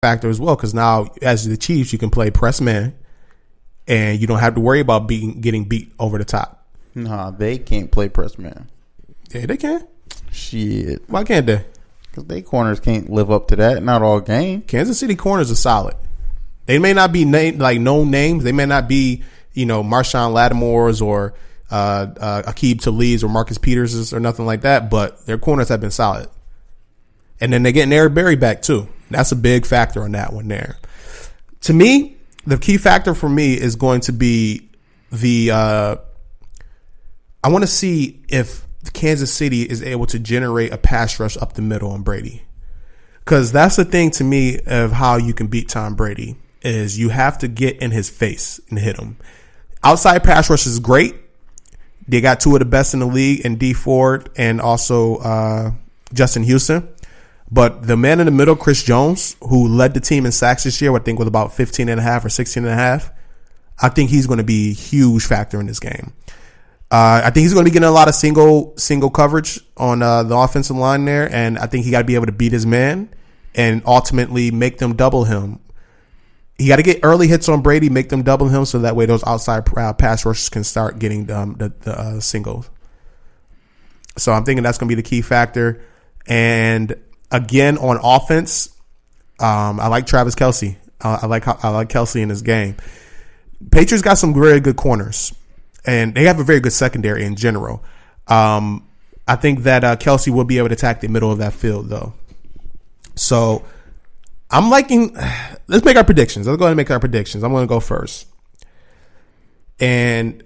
factor as well, because now as the Chiefs, you can play press man, and you don't have to worry about getting beat over the top. Nah, they can't play press man. Yeah, they can. Shit. Why can't they? Because they corners can't live up to that. Not all game. Kansas City corners are solid. They may not be known names. They may not be, Marshawn Lattimore's or Aqib Talib's or Marcus Peters's or nothing like that, but their corners have been solid. And then they're getting Eric Berry back too. That's a big factor on that one there. To me, the key factor for me is going to be I want to see if Kansas City is able to generate a pass rush up the middle on Brady. Because that's the thing to me of how you can beat Tom Brady is you have to get in his face and hit him. Outside pass rush is great. They got two of the best in the league in D Ford and also Justin Houston. But the man in the middle, Chris Jones, who led the team in sacks this year, I think with about 15.5 or 16.5, I think he's going to be a huge factor in this game. I think he's going to be getting a lot of single coverage on the offensive line there, and I think he got to be able to beat his man and ultimately make them double him. He got to get early hits on Brady, make them double him, so that way those outside pass rushers can start getting the singles. So I'm thinking that's going to be the key factor. And again, on offense, I like Travis Kelce. I like Kelce in this game. Patriots got some very good corners, and they have a very good secondary in general. I think that Kelce will be able to attack the middle of that field, though. So I'm liking. Let's make our predictions. Let's go ahead and make our predictions. I'm going to go first, and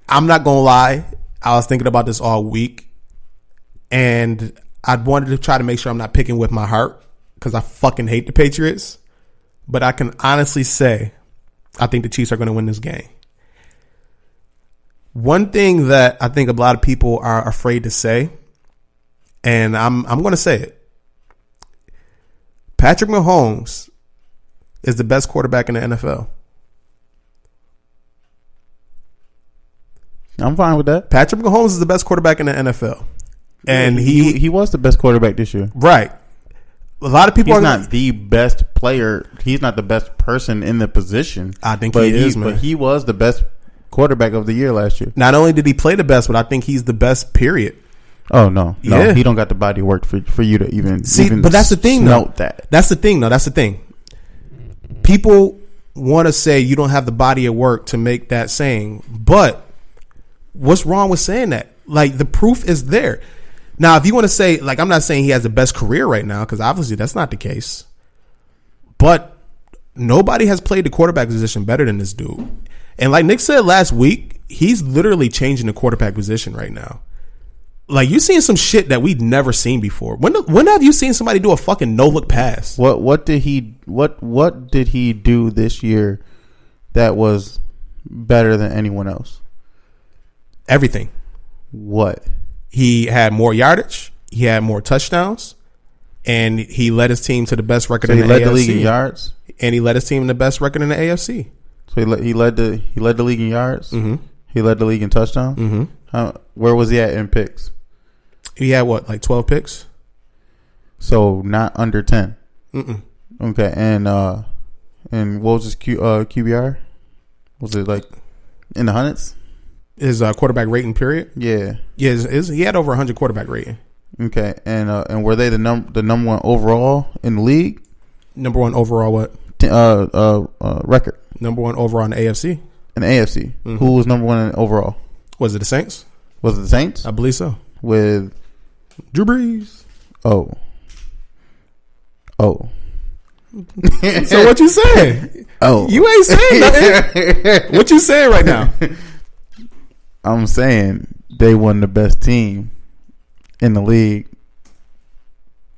I'm not going to lie. I was thinking about this all week, and I wanted to try to make sure I'm not picking with my heart because I fucking hate the Patriots. But I can honestly say I think the Chiefs are going to win this game. One thing that I think a lot of people are afraid to say, and I'm going to say it. Patrick Mahomes is the best quarterback in the NFL. I'm fine with that. Patrick Mahomes is the best quarterback in the NFL. And he was the best quarterback this year. Right. A lot of people He's not the best player. He's not the best person in the position. I think he is, man. But he was the best quarterback of the year last year. Not only did he play the best, but I think he's the best, period. Oh, no. Yeah. He don't got the body work for you to even see. Even but that's the thing, though. That's the thing, though. That's the thing. People want to say you don't have the body of work to make that saying. But what's wrong with saying that? Like, the proof is there. Now, if you want to say, like, I'm not saying he has the best career right now, because obviously that's not the case. But nobody has played the quarterback position better than this dude. And like Nick said last week, he's literally changing the quarterback position right now. Like, you've seen some shit that we've never seen before. When have you seen somebody do a fucking no-look pass? What did he do this year that was better than anyone else? Everything. What? He had more yardage. He had more touchdowns, and he led his team to the best record in the AFC. He led the league in yards, and he led his team in the best record in the AFC. So he led the league in yards. Mm-hmm. He led the league in touchdowns. Mm-hmm. Where was he at in picks? He had what, like 12 picks? So not under 10. Mm-mm. Okay, and what was his QBR? Was it like in the hundreds? His quarterback rating period? Yeah. Yeah, he had over 100 quarterback rating. Okay, and were they the number one overall in the league? Number one overall what? Record. Number one overall in the AFC. In the AFC. Mm-hmm. Who was number one in overall? Was it the Saints? Was it the Saints? I believe so. With Drew Brees. Oh. So what you saying? Oh. You ain't saying nothing. What you saying right now? I'm saying they won the best team in the league.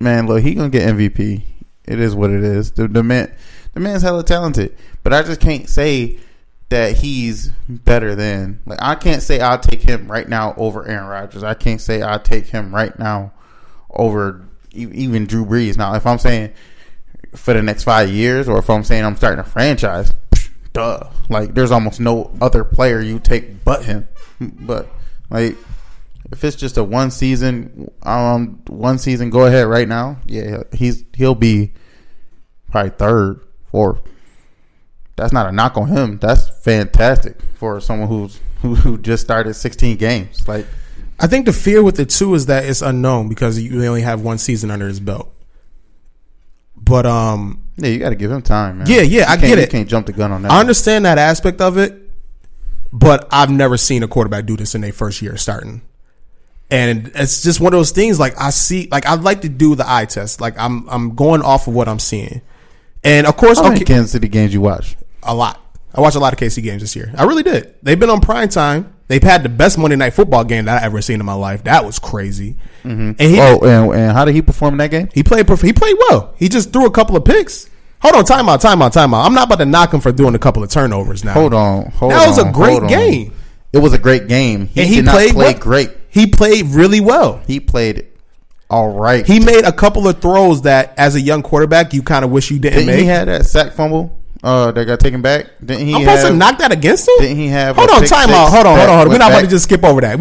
Man, look, he gonna get MVP. It is what it is. The man's hella talented, but I just can't say that he's better than. Like, I can't say I'll take him right now over Aaron Rodgers. I can't say I'll take him right now over even Drew Brees. Now, if I'm saying for the next 5 years, or if I'm saying I'm starting a franchise, duh. Like, there's almost no other player you take but him. But like, if it's just a one season, go ahead right now. Yeah, he'll be probably third, fourth. That's not a knock on him. That's fantastic for someone who just started 16 games. Like, I think the fear with it too is that it's unknown because you only have one season under his belt. But yeah, you got to give him time, man. Yeah, I get it. You can't jump the gun on that. I understand that aspect of it, but I've never seen a quarterback do this in their first year starting. And it's just one of those things. Like I see, like I'd like to do the eye test. Like I'm going off of what I'm seeing. And of course, how many Kansas City games you watch? A lot. I watched a lot of KC games this year. I really did. They've been on prime time. They've had the best Monday Night Football game that I ever seen in my life. That was crazy. Mm-hmm. And how did he perform in that game? He played well. He just threw a couple of picks. Hold on, time out. I'm not about to knock him for doing a couple of turnovers now. Hold on. That was a great game. It was a great game. He did not play great. He played really well. He played all right. He made a couple of throws that, as a young quarterback, you kind of wish you didn't make. He had that sack fumble that got taken back. Didn't he? I'm supposed to knock that against him? Didn't he have? Hold on, time out. Hold on. We're not about to just skip over that.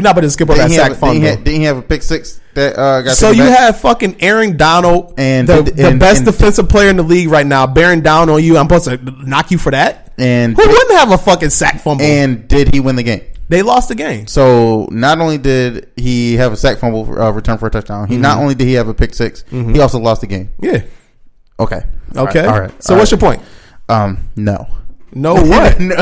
Sack fumble. Didn't he have a pick six that got? So taken you back? have fucking Aaron Donald, and the best defensive player in the league right now, bearing down on you. I'm supposed to knock you for that? And who wouldn't have a fucking sack fumble? And did he win the game? They lost the game. So not only did he have a sack fumble return for a touchdown, not only did he have a pick six, he also lost the game. Yeah. Okay. All right. So all what's your point? No. No what? No.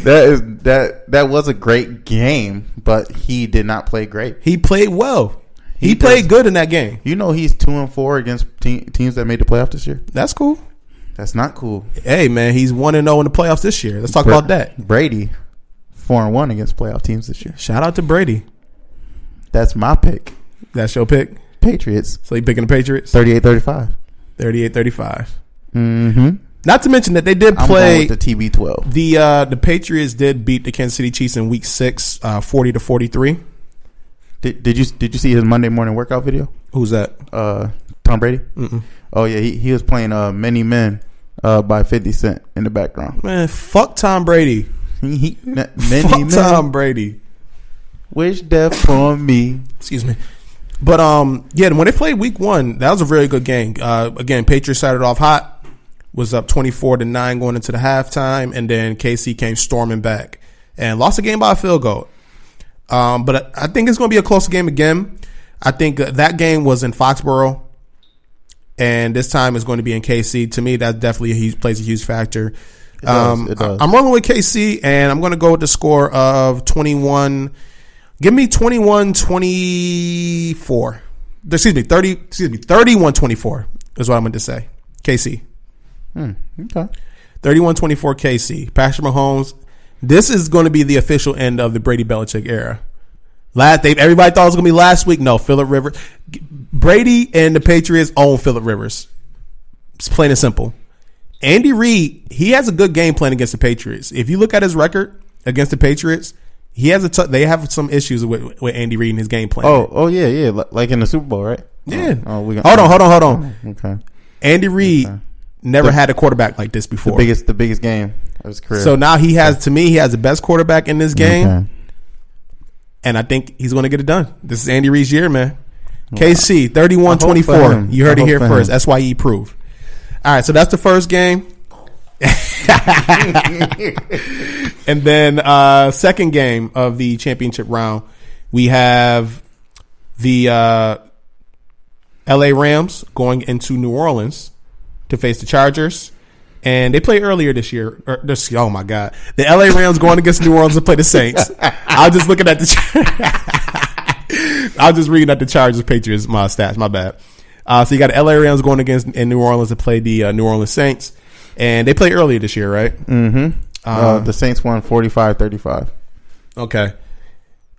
That was a great game, but he did not play great. He played well. He played good in that game. You know he's 2-4 against teams that made the playoffs this year. That's cool. That's not cool. Hey man, he's 1-0 in the playoffs this year. Let's talk about that. Brady 4-1 against playoff teams this year. Shout out to Brady. That's my pick. That's your pick? Patriots. So you picking the Patriots? 38-35. 38-35. Mm-hmm. Not to mention that they did play the TB12. The Patriots did beat the Kansas City Chiefs in Week 6, 40-43. Did you see his Monday morning workout video? Who's that? Tom Brady. Mm-mm. Oh yeah, he was playing Many Men by 50 Cent in the background. Man, fuck Tom Brady. Fuck Tom Brady. Wish death on me. Excuse me. But yeah, when they played Week 1, that was a very good game. Again, Patriots started off hot. Was up 24-9 going into the halftime, and then KC came storming back and lost the game by a field goal. But I think it's going to be a close game again. I think that game was in Foxborough, and this time it's going to be in KC. To me, that definitely plays a huge factor. It does. I'm rolling with KC, and I'm going to go with the score of 21. Give me 21-24. 31-24 is what I'm going to say. KC. Okay. 31-24 KC. Patrick Mahomes. This is going to be the official end of the Brady Belichick era. Everybody thought it was going to be last week. No, Phillip Rivers. Brady and the Patriots own Phillip Rivers. It's plain and simple. Andy Reid, he has a good game plan against the Patriots. If you look at his record against the Patriots, he has they have some issues with Andy Reid and his game plan. Oh yeah, like in the Super Bowl, right? Yeah. Hold on. Okay. Andy Reid never had a quarterback like this before. The biggest game of his career. So now he has the best quarterback in this game. Okay. And I think he's going to get it done. This is Andy Reid's year, man. KC, 31-24. You heard it here first. SYE proof. All right, so that's the first game. And then second game of the championship round, we have the LA Rams going into New Orleans to face the Chargers. And they played earlier this year. Oh, my God. The LA Rams going against New Orleans to play the Saints. I was just looking at I was just reading at the Chargers Patriots, my stats. My bad. So you got the LA Rams going against in New Orleans to play the New Orleans Saints. And they played earlier this year, right? Mm-hmm. The Saints won 45-35. Okay.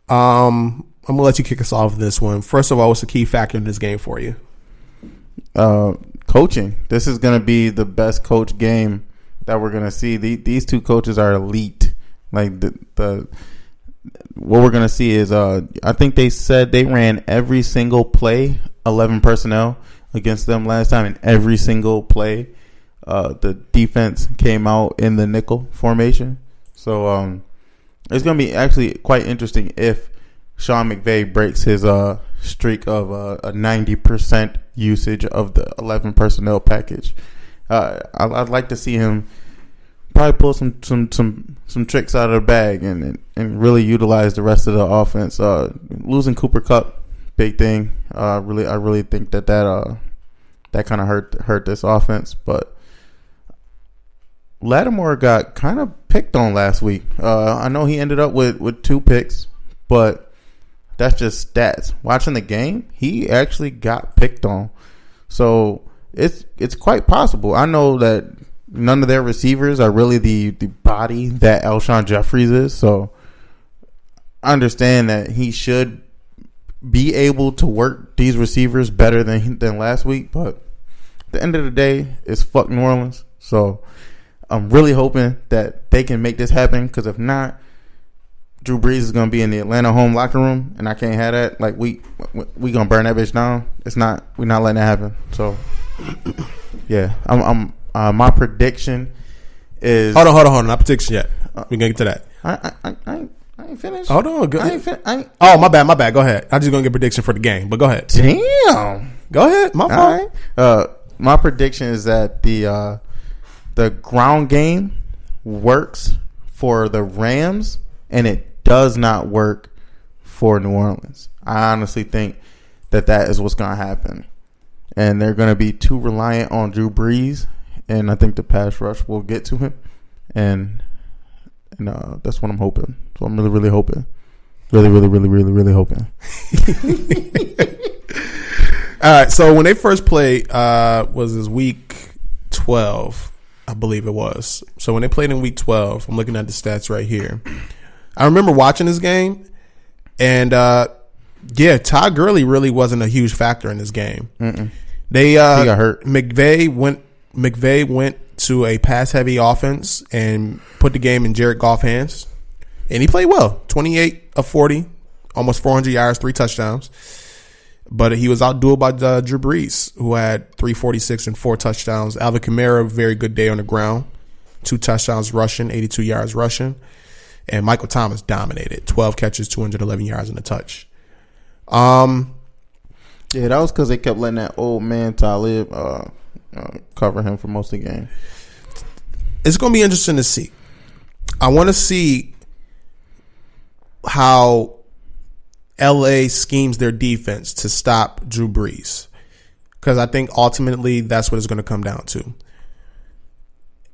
I'm going to let you kick us off this one. First of all, what's the key factor in this game for you? Coaching. This is going to be the best coach game that we're going to see. These two coaches are elite. Like the what we're going to see is I think they said they ran every single play 11 personnel against them last time, and every single play the defense came out in the nickel formation. So it's going to be actually quite interesting if Sean McVay breaks his streak of a 90% usage of the 11 personnel package. I'd like to see him probably pull some tricks out of the bag and really utilize the rest of the offense. Losing Cooper Kupp, big thing. I really think that kind of hurt this offense. But Lattimore got kind of picked on last week. I know he ended up with 2 picks, but that's just stats. Watching the game, he actually got picked on. So it's quite possible. I know that none of their receivers are really the body that Alshon Jeffries is. So I understand that he should be able to work these receivers better than last week. But at the end of the day, it's fuck New Orleans. So I'm really hoping that they can make this happen, because if not, Drew Brees is going to be in the Atlanta home locker room, and I can't have that. Like, we going to burn that bitch down. We're not letting that happen. So, yeah, my prediction is... Hold on. Not prediction yet. We're going to get to that. I ain't finished. Hold on. Oh, my bad. Go ahead. I'm just going to get a prediction for the game, but go ahead. Damn. Go ahead. My fault. Right. My prediction is that the ground game works for the Rams, and it does not work for New Orleans. I honestly think that is what's going to happen. And they're going to be too reliant on Drew Brees, and I think the pass rush will get to him. And that's what I'm hoping. So I'm really, really hoping. Really, really, really, really, really hoping. All right, so when they first played, was this week 12, I believe it was. So when they played in week 12, I'm looking at the stats right here. I remember watching this game, and Todd Gurley really wasn't a huge factor in this game. He got hurt. McVay went to a pass-heavy offense and put the game in Jared Goff's hands, and he played well. 28 of 40, almost 400 yards, 3 touchdowns. But he was outdueled by Drew Brees, who had 346 and 4 touchdowns. Alvin Kamara, very good day on the ground. 2 touchdowns rushing, 82 yards rushing. And Michael Thomas dominated. 12 catches, 211 yards and a touch. Yeah, that was because they kept letting that old man Talib cover him for most of the game. It's going to be interesting to see. I want to see how LA schemes their defense to stop Drew Brees, because I think ultimately that's what it's going to come down to.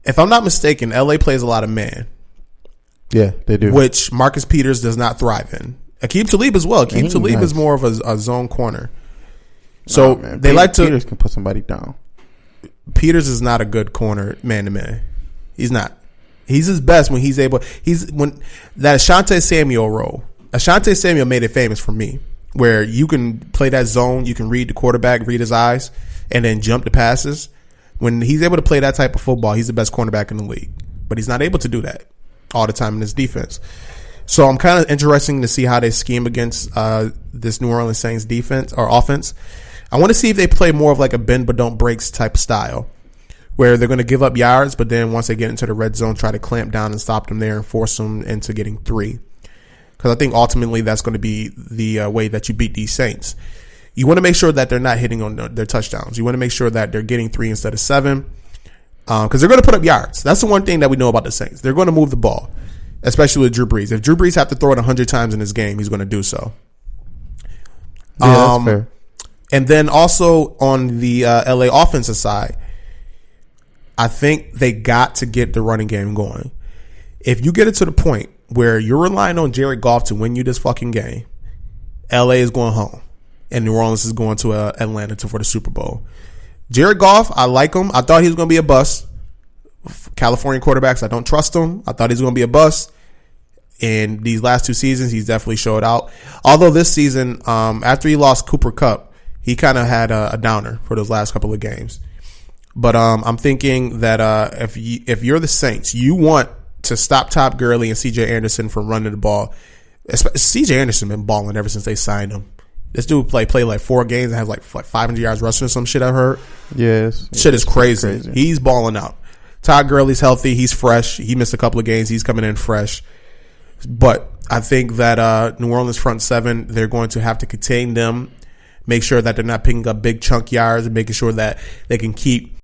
If I'm not mistaken, LA plays a lot of man. Yeah, they do. Which Marcus Peters does not thrive in. Aqib Talib as well. Aqib Talib is more of a zone corner. So Peters can put somebody down. Peters is not a good corner man to man. He's not. He's his best when he's able. When that Asante Samuel role. Asante Samuel made it famous for me, where you can play that zone, you can read the quarterback, read his eyes, and then jump the passes. When he's able to play that type of football, he's the best cornerback in the league. But he's not able to do that all the time in his defense. So I'm kind of interested to see how they scheme against this New Orleans Saints defense or offense. I want to see if they play more of like a bend but don't breaks type style, where they're going to give up yards, but then once they get into the red zone, try to clamp down and stop them there and force them into getting 3. Because I think ultimately that's going to be the way that you beat these Saints. You want to make sure that they're not hitting on their touchdowns. You want to make sure that they're getting 3 instead of 7. Because they're going to put up yards. That's the one thing that we know about the Saints. They're going to move the ball, especially with Drew Brees. If Drew Brees have to throw it 100 times in this game, he's going to do so. Yeah, that's fair. And then also on the LA offensive side, I think they got to get the running game going. If you get it to the point where you're relying on Jared Goff to win you this fucking game, LA is going home, and New Orleans is going to Atlanta for the Super Bowl. Jared Goff, I like him. I thought he was going to be a bust. California quarterbacks, I don't trust him. I thought he was going to be a bust. In these last 2 seasons, he's definitely showed out. Although this season, after he lost Cooper Kupp, he kind of had a downer for those last couple of games. But I'm thinking that if you're the Saints, you want to stop Todd Gurley and C.J. Anderson from running the ball. C.J. Anderson been balling ever since they signed him. This dude played like 4 games and has like 500 yards rushing or some shit I heard. Yes. Shit is crazy. He's balling out. Todd Gurley's healthy. He's fresh. He missed a couple of games. He's coming in fresh. But I think that New Orleans front seven, they're going to have to contain them, make sure that they're not picking up big chunk yards, and making sure that they can keep